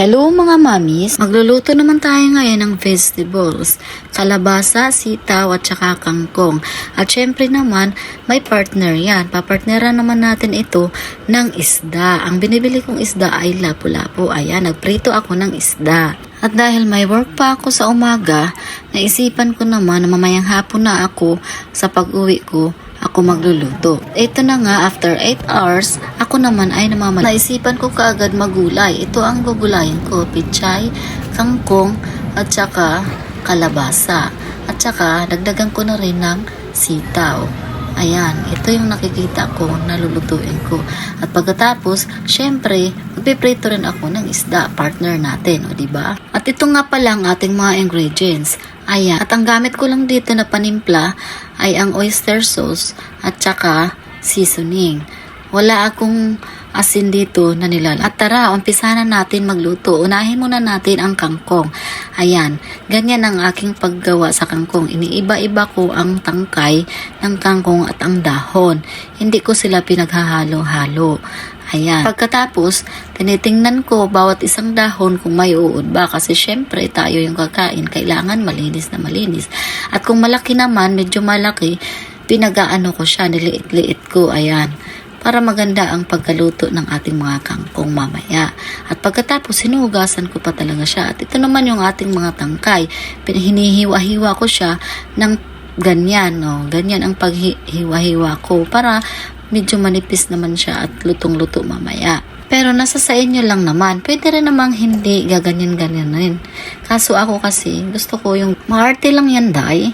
Hello mga mamis, magluluto naman tayo ngayon ng vegetables, kalabasa, sitaw at saka kangkong. At syempre naman, may partner yan. Papartneran naman natin ito ng isda. Ang binibili kong isda ay lapu-lapu. Ayan, nagprito ako ng isda. At dahil may work pa ako sa umaga, naisipan ko naman na mamayang hapon na ako sa pag-uwi ko, ako magluluto. Ito na nga, after 8 hours, ako naman ay naisipan ko kaagad magulay. Ito ang gugulayin ko, pichay, kangkong, at saka kalabasa. At saka, dagdagan ko na rin ng sitaw. Ayan, ito yung nakikita ko na lulutuin ko. At pagkatapos, syempre, magpiprito rin ako ng isda, partner natin, o diba? At ito nga pala ang ating mga ingredients. Ayan, at ang gamit ko lang dito na panimpla ay ang oyster sauce at saka seasoning. Wala akong asin dito na nilalagay. At tara, umpisa na natin magluto. Unahin muna natin ang kangkong. Ayan, ganyan ang aking paggawa sa kangkong. Iniiba-iba ko ang tangkay ng kangkong at ang dahon. Hindi ko sila pinaghahalo-halo. Ayan. Pagkatapos, tinitingnan ko bawat isang dahon kung may uod ba. Kasi syempre, tayo yung kakain. Kailangan malinis na malinis. At kung malaki naman, medyo malaki, pinagaano ko siya, niliit-liit ko. Ayan. Para maganda ang pagkaluto ng ating mga kangkong mamaya. At pagkatapos, hinuhugasan ko pa talaga siya. At ito naman yung ating mga tangkay. Hinihiwa-hiwa ko siya ng ganyan. No? Ganyan ang paghiwa-hiwa ko para medyo manipis naman siya at lutong-luto mamaya. Pero nasa sa inyo lang naman. Pwede rin namang hindi gaganyan-ganyan rin. Kaso ako kasi, gusto ko yung maarte lang yan, day.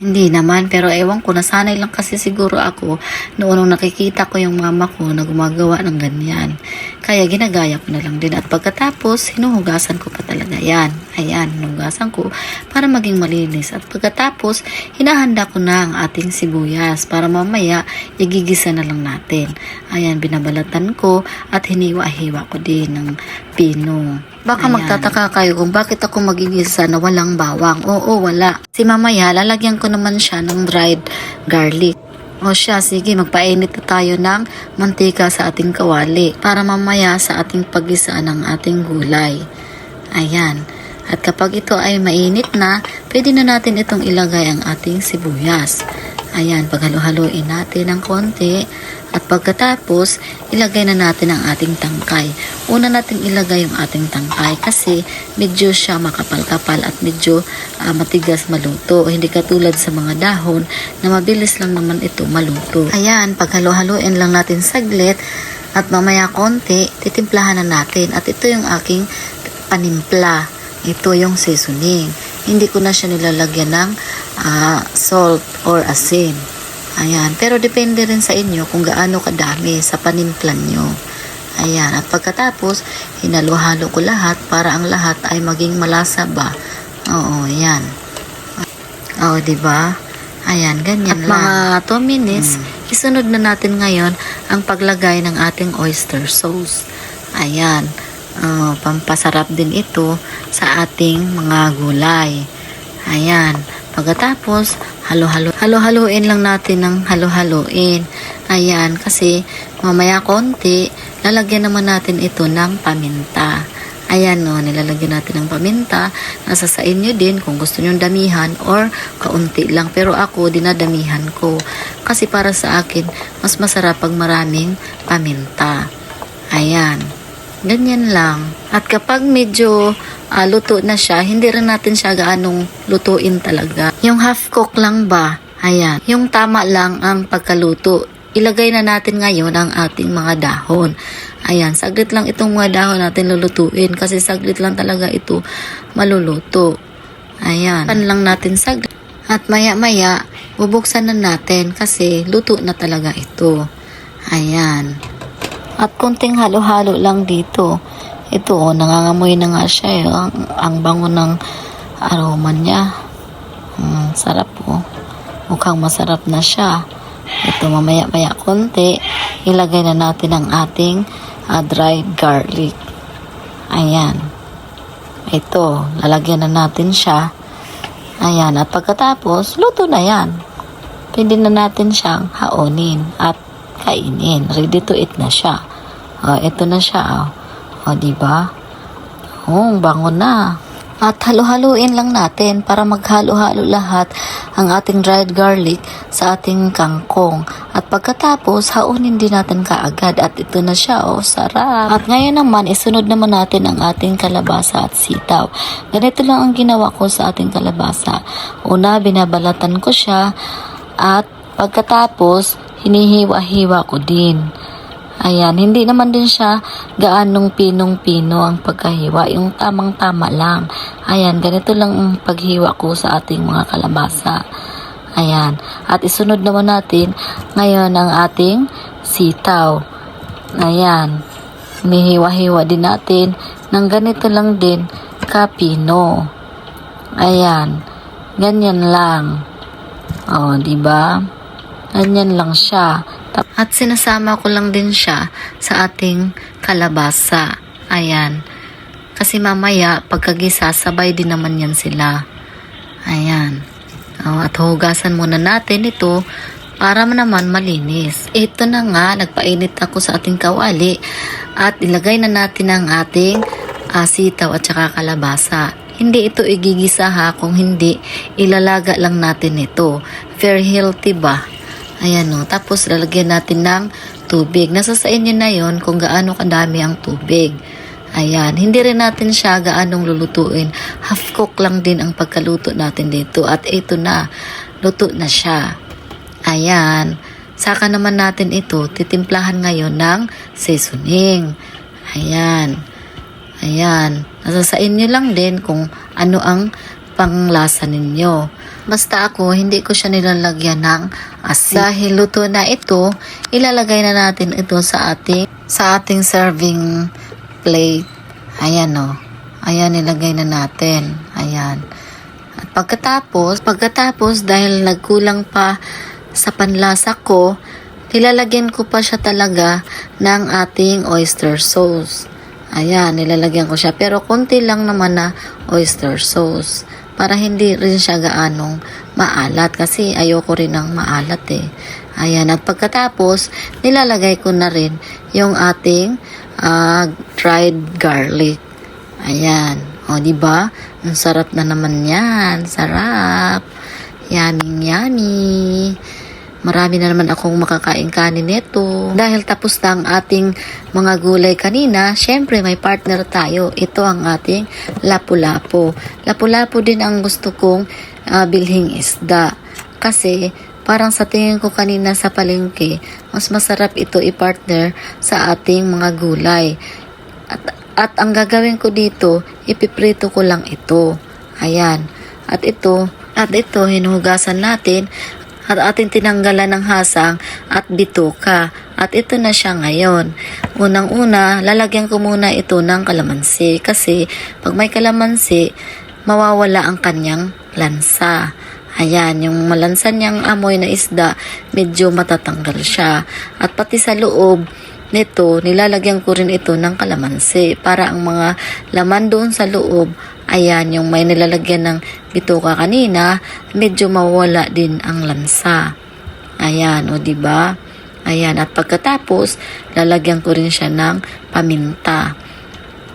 Hindi naman, pero ewan ko, nasanay lang kasi siguro ako noon nung nakikita ko yung mama ko na gumagawa ng ganyan. Kaya ginagaya ko na lang din. At pagkatapos, hinuhugasan ko pa talaga yan. Ayan, hinuhugasan ko para maging malinis. At pagkatapos, hinahanda ko na ang ating sibuyas para mamaya igigisa na lang natin. Ayan, binabalatan ko at hiniwa-hiwa ko din ng pino. Baka ayan, magtataka kayo kung bakit ako magigisa na walang bawang. Oo, wala. Si mamaya, lalagyan ko naman siya ng dried garlic. O siya, sige, magpainit na tayo ng mantika sa ating kawali para mamaya sa ating paggisa ng ating gulay. Ayan. At kapag ito ay mainit na, pwede na natin itong ilagay ang ating sibuyas. Ayan, paghalo-haloin natin ng konti. At pagkatapos, ilagay na natin ang ating tangkay. Una natin ilagay yung ating tangkay kasi medyo siya makapal-kapal at medyo matigas maluto. Hindi katulad sa mga dahon na mabilis lang naman ito maluto. Ayan, paghalo-haloin lang natin saglit at mamaya konti, titimplahan na natin. At ito yung aking panimpla. Ito yung seasoning. Hindi ko na siya nilalagyan ng salt or asin. Ayan, pero depende rin sa inyo kung gaano kadami sa panimplan nyo. Ayan, at pagkatapos, hinalo-halo ko lahat para ang lahat ay maging malasa ba. Oo, ayan. Oo, diba? Ayan, ganyan at lang. Mga 2 minutes, isunod na natin ngayon ang paglagay ng ating oyster sauce. Ayan, pampasarap din ito sa ating mga gulay. Ayan, pagkatapos, halo-haluin lang natin ng halo-haluin. Ayan, kasi mamaya konti, lalagyan naman natin ito ng paminta. Ayan, no, nilalagyan natin ng paminta. Nasa sa inyo din kung gusto nyo damihan or kaunti lang. Pero ako, dinadamihan ko. Kasi para sa akin, mas masarap pag maraming paminta. Ayan. Ganyan lang. At kapag medyo luto na siya, hindi rin natin siya gaanong lutuin talaga. Yung half cook lang ba? Ayan. Yung tama lang ang pagkaluto. Ilagay na natin ngayon ang ating mga dahon. Ayan. Saglit lang itong mga dahon natin lulutuin kasi saglit lang talaga ito maluluto. Ayan. Pan lang natin saglit. At maya-maya, bubuksan na natin kasi luto na talaga ito. Ayan. At kunting halo-halo lang dito. Ito, nangangamoy na nga siya. Ang bango ng aroma niya. Sarap po. Mukhang masarap na siya. Ito, mamaya-maya konti. Ilagay na natin ang ating dried garlic. Ayan. Ito, lalagyan na natin siya. Ayan, at pagkatapos, luto na yan. Pwede na natin siyang haonin at kainin. Ready to eat na siya. Ito na siya. Diba? Oh, bango na. At halo-haluin lang natin para maghalo-halo lahat ang ating dried garlic sa ating kangkong. At pagkatapos, haunin din natin kaagad. At ito na siya, oh, sarap. At ngayon naman, isunod naman natin ang ating kalabasa at sitaw. Ganito lang ang ginawa ko sa ating kalabasa. Una, binabalatan ko siya. At pagkatapos, hinihiwa-hiwa ko din. Ayan, hindi naman din siya gaanong pinong-pino ang pagkahiwa, yung tamang-tama lang. Ayan, ganito lang ang paghiwa ko sa ating mga kalabasa. Ayan, at isunod naman natin ngayon ang ating sitaw. Ayan, hinihiwa-hiwa din natin ng ganito lang din kapino. Ayan, ganyan lang. O, diba? Ganyan lang siya. At sinasama ko lang din siya sa ating kalabasa. Ayan. Kasi mamaya, pagkagisa, sabay din naman yan sila. Ayan. At hugasan muna natin ito para naman malinis. Ito na nga, nagpainit ako sa ating kawali. At ilagay na natin ang ating sitaw at saka kalabasa. Hindi ito igigisa ha, kung hindi, ilalaga lang natin ito. Very healthy ba? Ayan o, tapos lalagyan natin ng tubig. Nasa sa inyo na yon kung gaano kadami ang tubig. Ayan, hindi rin natin siya gaanong lulutuin. Half cook lang din ang pagkaluto natin dito. At ito na, luto na siya. Ayan, saka naman natin ito, titimplahan ngayon ng seasoning. Ayan, ayan, nasa sa inyo lang din kung ano ang panglasa ninyo. Basta ako, hindi ko siya nilalagyan ng asin. Dahil luto na ito, ilalagay na natin ito sa ating serving plate. Ayan o. Ayan, ilagay na natin. Ayan. At pagkatapos, dahil nagkulang pa sa panlasa ko, nilalagyan ko pa siya talaga ng ating oyster sauce. Ayan, nilalagyan ko siya. Pero konti lang naman na oyster sauce. Para hindi rin siya gaanong maalat. Kasi ayoko rin ng maalat eh. Ayan, at pagkatapos, nilalagay ko na rin yung ating dried garlic. Ayan. O, diba? Ang sarap na naman yan. Sarap. Yummy, yummy. Marami na naman akong makakain kanin nito. Dahil tapos na ang ating mga gulay kanina, syempre may partner tayo. Ito ang ating lapu-lapu. Lapu-lapu din ang gusto kong bilhing isda. Kasi parang sa tingin ko kanina sa palengke, mas masarap ito i-partner sa ating mga gulay. At ang gagawin ko dito, ipiprito ko lang ito. Ayan. At ito, hinuhugasan natin at ating tinanggalan ng hasang at bituka. At ito na siya ngayon. Unang-una, lalagyan ko muna ito ng kalamansi kasi pag may kalamansi, mawawala ang kanyang lansa. Ayan, yung malansa niyang amoy na isda, medyo matatanggal siya. At pati sa loob nito, nilalagyan ko rin ito ng kalamansi para ang mga laman doon sa loob, ayan, yung may nilalagyan ng bituka kanina, medyo mawala din ang lansa. Ayan, o diba? Ayan, at pagkatapos, lalagyan ko rin siya ng paminta.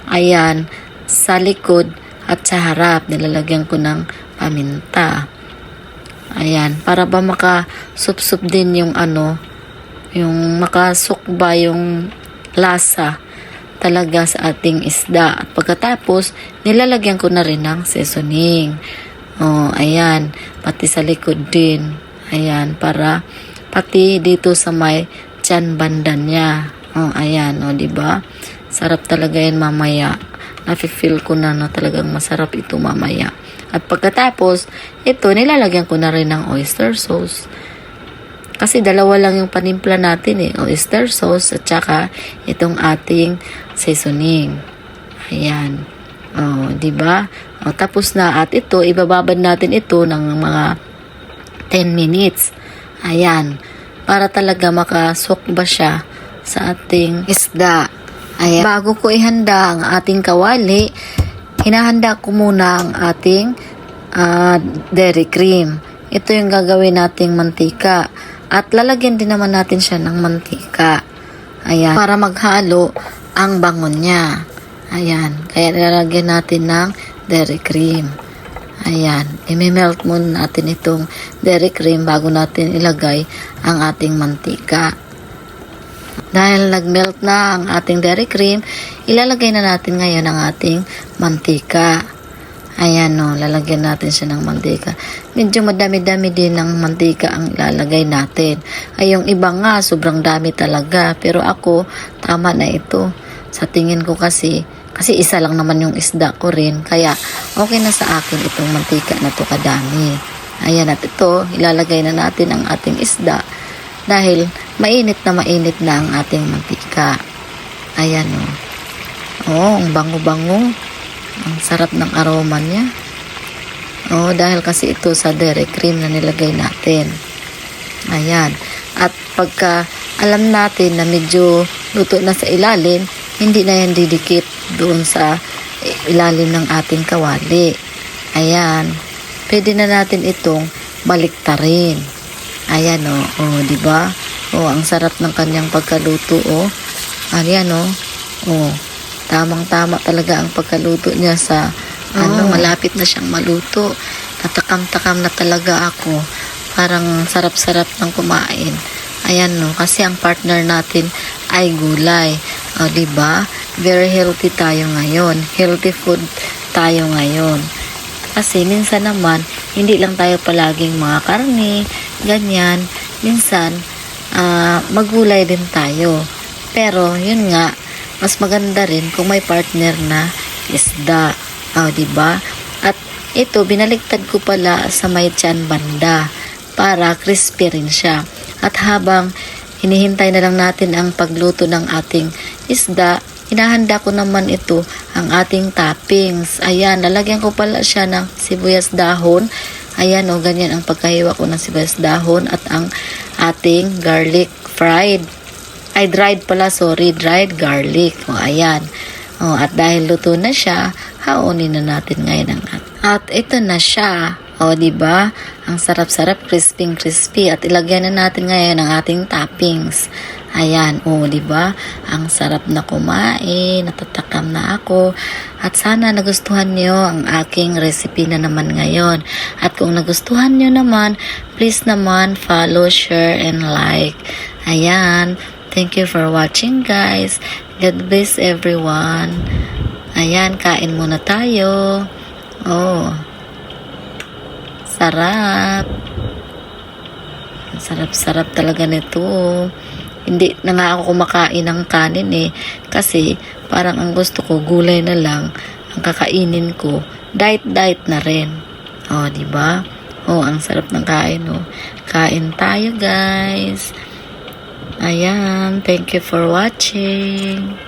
Ayan, sa likod at sa harap, nilalagyan ko ng paminta. Ayan, para ba makasup-sup din yung yung makasukba yung lasa talaga sa ating isda. At pagkatapos, nilalagyan ko na rin ng seasoning. O, ayan, pati sa likod din. Ayan, para pati dito sa may tiyan banda niya. O, ayan, o, diba? Sarap talaga yan mamaya. Nafe-feel ko na talagang masarap ito mamaya. At pagkatapos, ito, nilalagyan ko na rin ng oyster sauce. Kasi dalawa lang yung panimpla natin eh. Oyster sauce at saka itong ating seasoning. Ayan. O, diba? O, tapos na. At ito, ibababad natin ito ng mga 10 minutes. Ayan. Para talaga makasok ba siya sa ating isda. Ayan. Bago ko ihanda ang ating kawali, hinahanda ko muna ang ating dairy cream. Ito yung gagawin nating mantika. At lalagyan din naman natin siya ng mantika. Ayan. Para maghalo ang bangon niya. Ayan, kaya nilalagyan natin ng dairy cream. Ayan, i-melt muna natin itong dairy cream bago natin ilagay ang ating mantika. Dahil nag-melt na ang ating dairy cream, ilalagay na natin ngayon ang ating mantika. Ayan o, lalagyan natin siya ng mantika. Medyo madami-dami din ng mantika ang ilalagay natin. Ay yung iba nga, sobrang dami talaga. Pero ako, tama na ito. Sa tingin ko kasi isa lang naman yung isda ko rin. Kaya okay na sa akin itong mantika na to kadami. Ayan, at ito, ilalagay na natin ang ating isda. Dahil mainit na ang ating mantika. Ayan o. Oh, ang bango-bango. Ang sarap ng aroma niya. Oh, dahil kasi ito sa dairy cream na nilagay natin. Ayan. At pagka alam natin na medyo luto na sa ilalim, hindi na yan didikit doon sa ilalim ng ating kawali. Ayan. Pwede na natin itong baliktarin. Ayan o. Oh, diba? Oh, ang sarap ng kanyang pagkaluto oh. Ayan oh. Oh. Tamang-tama talaga ang pagkaluto niya sa malapit na siyang maluto. Natakam-takam na talaga ako. Parang sarap-sarap ng kumain. Ayan no, kasi ang partner natin ay gulay. O, diba? Very healthy tayo ngayon. Healthy food tayo ngayon. Kasi minsan naman, hindi lang tayo palaging mga karne, ganyan. Minsan, magulay din tayo. Pero, yun nga, mas maganda rin kung may partner na isda. Diba? At ito, binaliktad ko pala sa may tiyan banda para crispy rin siya. At habang hinihintay na lang natin ang pagluto ng ating isda, hinahanda ko naman ito ang ating toppings. Ayan, lalagyan ko pala siya ng sibuyas dahon. Ayan o, ganyan ang pagkahiwa ko ng sibuyas dahon at ang ating garlic fried. Dried garlic. O, ayan. O, at dahil luto na siya, haunin na natin ngayon ang at ito na siya. O, diba? Ang sarap-sarap, crispy. At ilagyan na natin ngayon ang ating toppings. Ayan. O, diba? Ang sarap na kumain. Natatakam na ako. At sana nagustuhan nyo ang aking recipe na naman ngayon. At kung nagustuhan nyo naman, please naman follow, share, and like. Ayan. Thank you for watching guys. God bless everyone. Ayan, kain muna tayo. Oh. Sarap. Sarap-sarap talaga nito. Hindi na nga ako kumakain ng kanin eh. Kasi parang ang gusto ko gulay na lang ang kakainin ko. Diet na rin. Oh, di ba? Oh, ang sarap ng kain oh. Kain tayo guys. Ayan, thank you for watching.